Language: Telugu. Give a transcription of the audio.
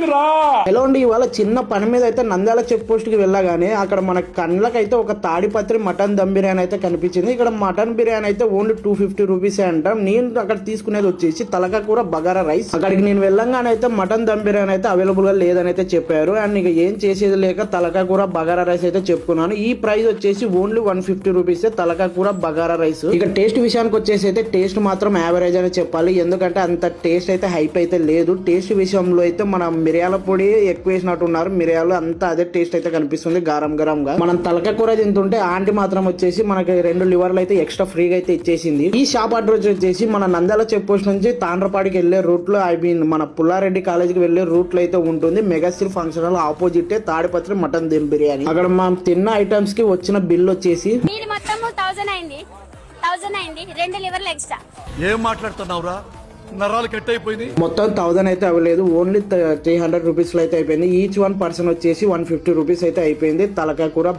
వచ్చిందిరా. హలో అండి, ఇవాళ చిన్న పని మీద అయితే నంద్యాల చెక్ పోస్ట్ కి వెళ్ళగానే అక్కడ మన కళ్ళకైతే ఒక తాడిపత్రి మటన్ దమ్ బిర్యానీ అయితే కనిపించింది. ఇక్కడ మటన్ బిర్యానీ అయితే ఓన్లీ 250 రూపీసే అంట. నేను అక్కడ తీసుకునేది వచ్చేసి తలకాయ కూర బగారా రైస్. అక్కడికి నేను వెళ్ళంగానే అయితే మటన్ దమ్ బిర్యానీ అయితే అవైలబుల్ గా లేదని అయితే చెప్పారు. అండ్ ఇక ఏం చేసేది లేక తలకాయ కూర బగారా రైస్ అయితే చెప్పుకున్నాను. ఈ ప్రైస్ వచ్చేసి ఓన్లీ 150 రూపీస్ తలకాయ కూర బగారా రైస్. ఇక టేస్ట్ విషయానికి వచ్చేసి అయితే టేస్ట్ మాత్రం యావరేజ్ అని చెప్పాలి. ఎందుకంటే అంత టేస్ట్ అయితే హైప్ అయితే లేదు. టేస్ట్ విషయంలో అయితే మన మిరియాల పొడి ఎక్కువ వేసినట్టున్నారు. మిరియాలు అంతా అదే టేస్ట్ అయితే కనిపిస్తుంది గరం గరంగా. మనం తలకాయ కూర తింటుంటే ఆంటీ మాత్రం వచ్చేసి మనకి 2 లివర్లు అయితే ఎక్స్ట్రా ఫ్రీగా అయితే ఇచ్చేసింది. ఈ షాప్ అడ్రస్ వచ్చేసి మన నంద్యాల చెక్ పోస్ట్ నుంచి తాండ్రపాడికి వెళ్లే రూట్ లో మన పుల్లారెడ్డి కాలేజీకి వెళ్లే రూట్ లో అయితే ఉంటుంది. మెగాసిల్ function hall opposite Tadipatri mutton dum biryani. అక్కడ మనం తిన్న ఐటమ్స్ కి వచ్చిన బిల్ వచ్చేసి మొత్తం 1000 అయింది. 2 లివర్లు ఎక్స్ట్రా. ఏం మాట్లాడుతున్నావురా, నరాలు కట్ అయిపోయింది. మొత్తం 1000 అయితే అవ్వలేదు, ఓన్లీ 300 రూపీస్ లో అయితే అయిపోయింది. ఈచ్ వన్ పర్సన్ వచ్చేసి 150 రూపీస్ అయితే అయిపోయింది తలకాయ కూర